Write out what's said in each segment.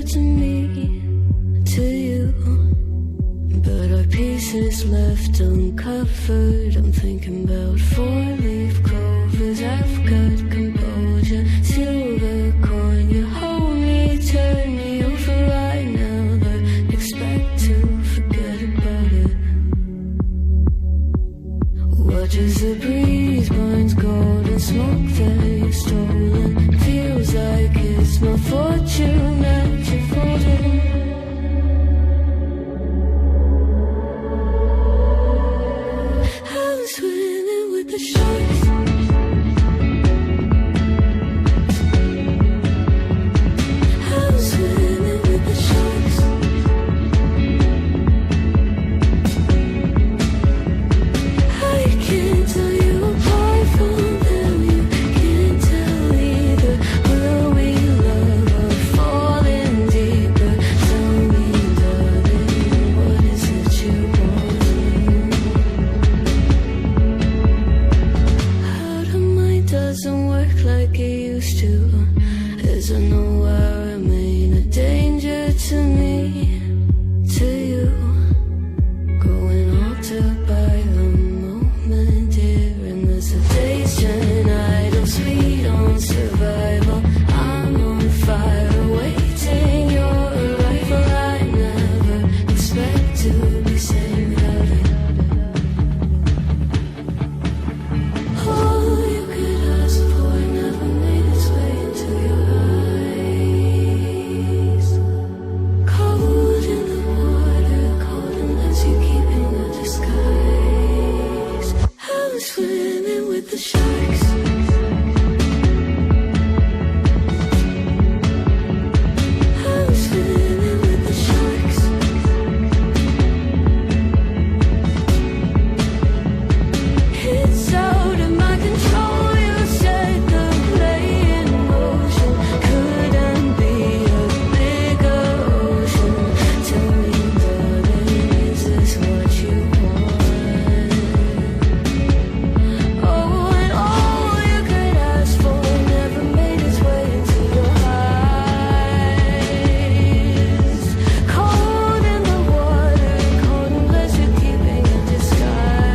to me, to you. But our pieces left uncovered. I'm thinking about four-leaf clovers. I've got composure, silver coin. You hold me, turn me over right now, but expect to forget about it. Watch as the breeze burns golden smoke that you've stolen. Feels like it's my fortune that you're folding. I'm swimming with the sharks. I'm swimming with the sharks. I can't tell you apart from them. You can't tell either. Will we love or falling deeper? Tell me, darling, what is it you want? Out of mind doesn't work like it used to. As I know I remain a danger to me, to you. Going altered by the moment, dear. And as the days turn idle, sweet on survival, I'm on fire, waiting your arrival. I never expect to be saved without it. All you could ask for never made its way into your eyes. Cold in the water, cold unless you keep in a disguise. I'm swimming with the sharks. I'm swimming with the sharks. It's out of my control. You set the play in motion. Couldn't be a bigger ocean. Tell me, darling, is this what you want? Oh, and all you could ask for never made its way into your eyes. Cold in the water, cold unless you're keeping a disguise.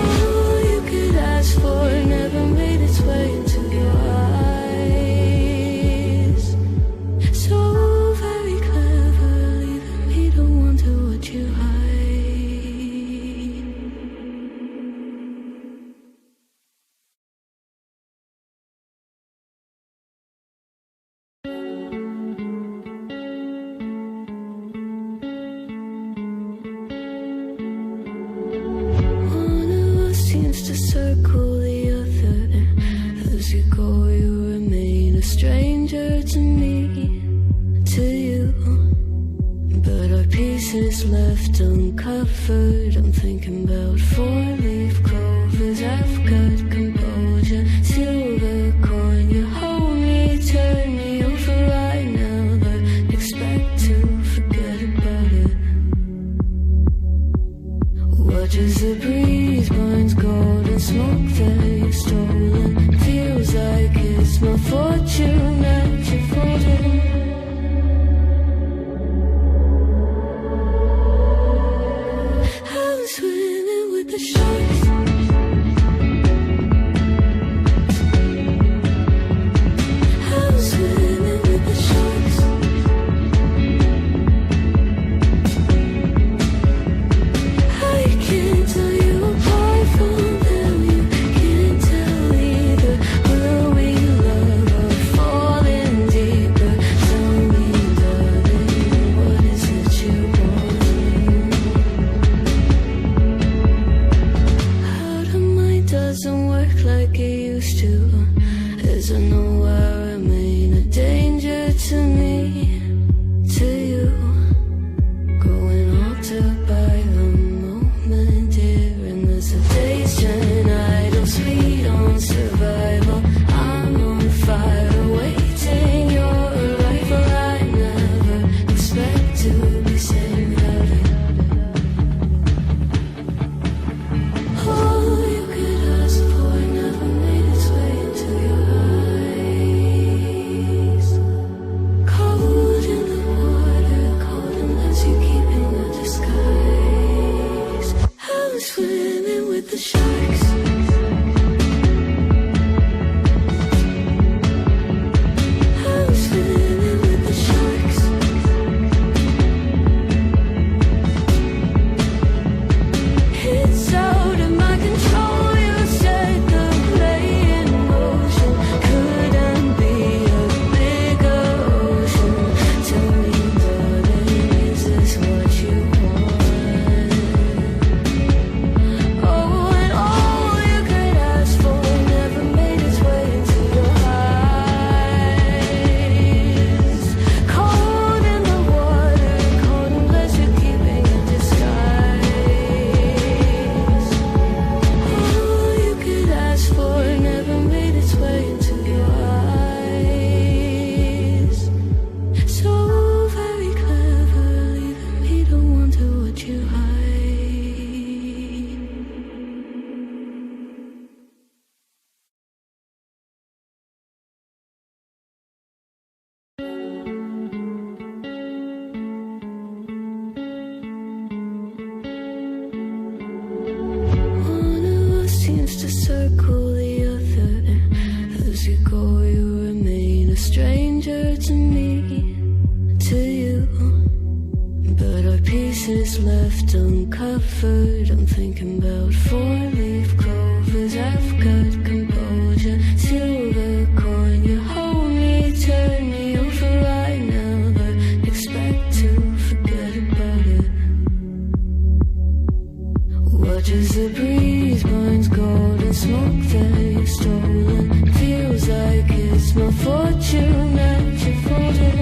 All you could ask for never made its way into your eyes. So very clever, leaving me to wonder what you hide. One of us seems to circle the other. As you go, you remain a stranger to me, to you. But our pieces left uncovered. I'm thinking about four-leaf clovers. I've got composure, silver coin. You hold me, turn me over right now, but expect to forget about it. Watch as the breeze burns golden smoke that you've stolen. Feels like it's my fortune that you're folding. I'm swimming with the sharks. stranger to me, to you. But our pieces left uncovered. I'm thinking about four-leaf clovers. I've got composure, silver coin. You hold me, turn me over right now, but expect to forget about it. Watch as the breeze burns golden smoke that you've stolen. Feels like it's my fortune that you're folding.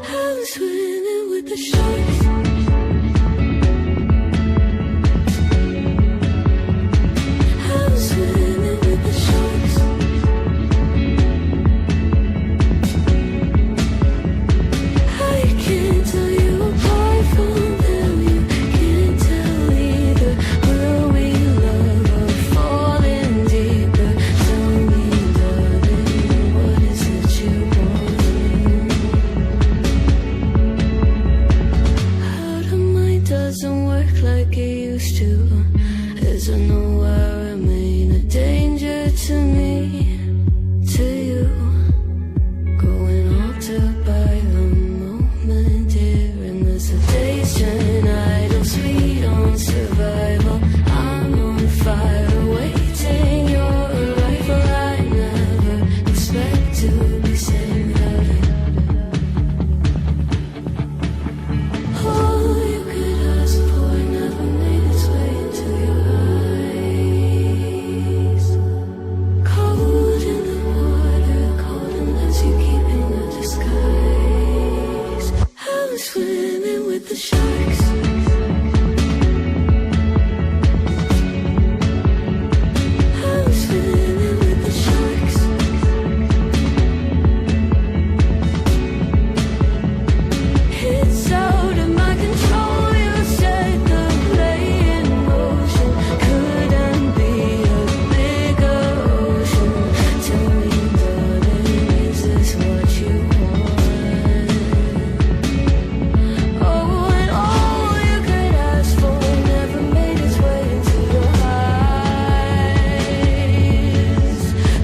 I'm swimming with the sharks. I'm swimming with the sharks. I can't tell you apart from them. You can't tell either. Will we love or fall in deeper? Tell me, darling, what is it you want? How the mind doesn't work like it used to. As I know I remain a danger to me, to you. Going altered by the moment, dear. And as the days turn idle, sweet on survival. I'm on fire, waiting your arrival. I never expect to be saved without it. All you could ask for never made its way into your eyes. Cold in the water, cold unless you keep in a disguise. I'm swimming with the sharks. I'm swimming with the sharks. It's out of my control. You set the play in motion. Couldn't be a bigger ocean. Tell me, darling, is this what you want? Oh, and all you could ask for never made its way into your eyes.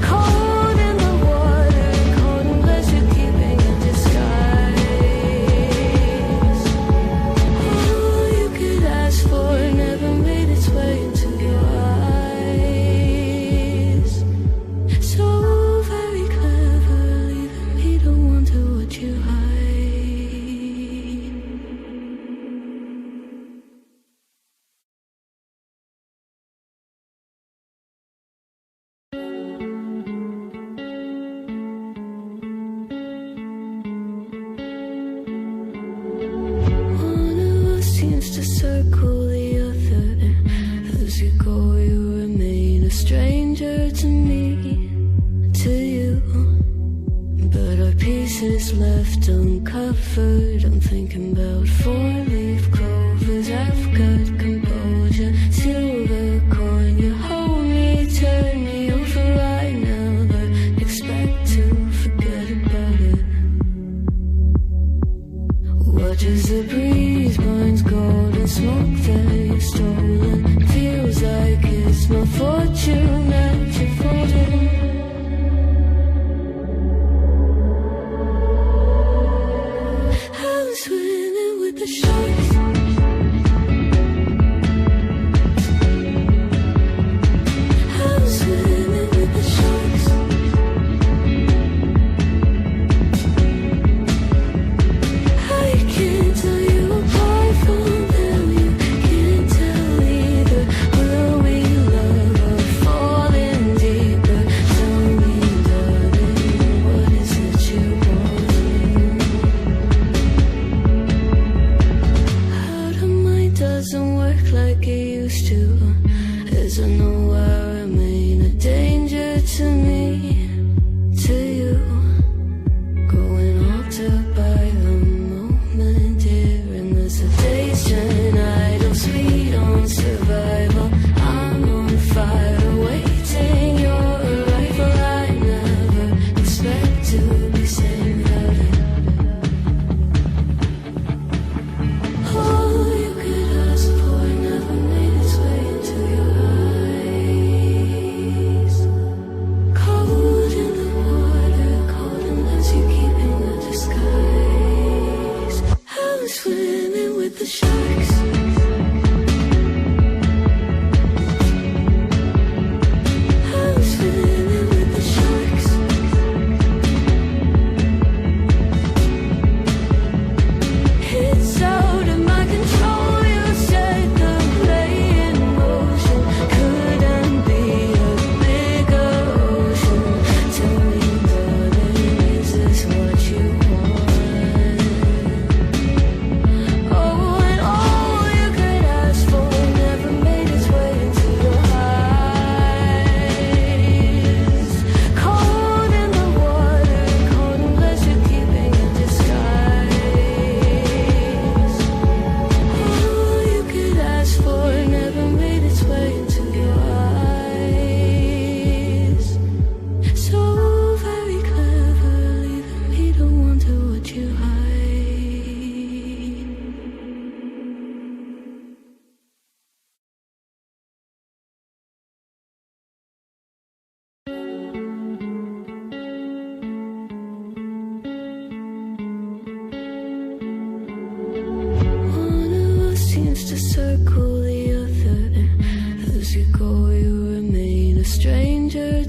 Cold in the water, cold unless you're keeping a disguise. All you could ask for never made its way into your eyes. So very clever, leaving me to wonder what you hide. One of us seems to circle the other, and as you go, you remain a stranger to me, to you. But our pieces left uncovered. I'm thinking about four-leaf clovers. I've got composure, silver coin. You hold me, turn me over right now, but expect to forget about it. Watch as the breeze burns golden smoke that you've stolen. Feels like it's my fortune that you're folding. I'm swimming with the sharks.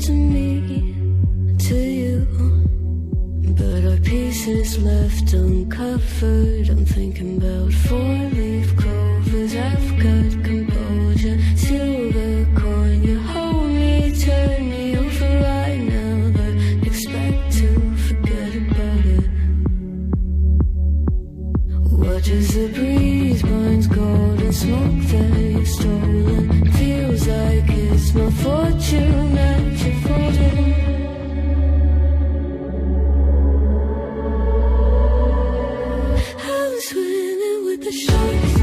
to me, to you. But our pieces left uncovered. I'm thinking about four-leaf clovers. I've got composure, silver coin. You hold me, turn me over right now, but expect to forget about it. Watch as the breeze burns gold and smoke that you've stolen. Feels like it's my fortune that you're folding. I'm swimming with the sharks.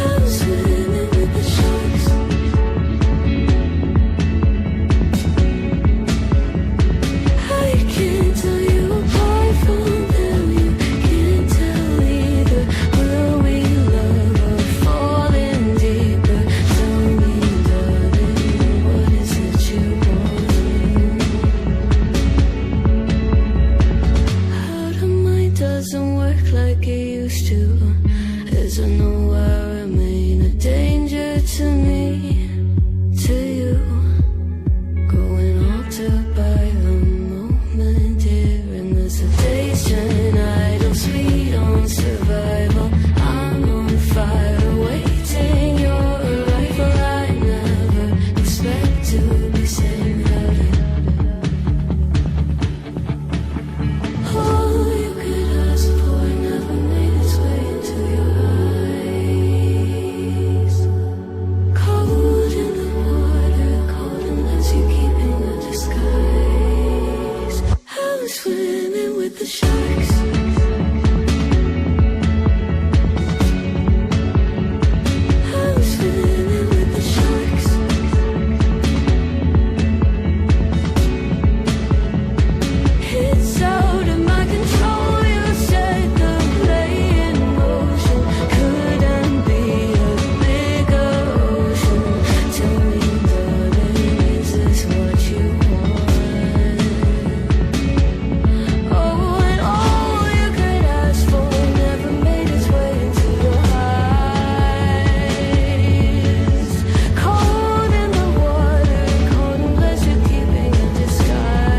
I'm swimming with the sharks. I can't tell you apart from them. You can't tell either. Will we love or fall in deeper? Tell me, darling, what is it you want? How the mind doesn't work like it used to. As I know I remain a danger to me, to you. Growing altered by the moment, dear. And as the days turn idle, sweet on survival. I'm on fire, waiting your arrival. I never expect to be saved without it. All you could ask for never made its way into your eyes. Cold in the water, cold unless you keep in a disguise. I'm swimming with the sharks. I'm swimming with the sharks. It's out of my control. You said the play in motion couldn't be a bigger ocean. Tell me, darling, is this what you want? Oh, and all you could ask for never made its way into your eyes. Cold in the water, cold unless you're keeping a disguise.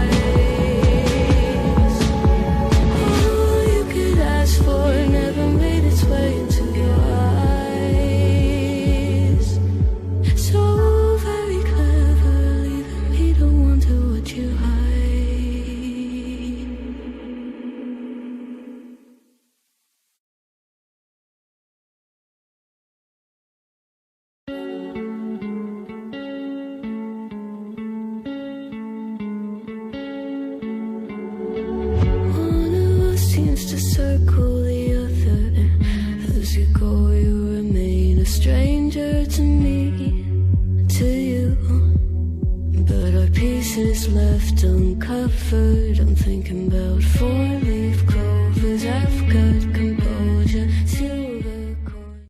All you could ask for never made its way into your eyes. So very clever, leaving me to wonder what you hide. One of us seems to circle the other, and as you go, you remain a stranger to me, to you. But our pieces left uncovered. I'm thinking about four-leaf clovers. I've got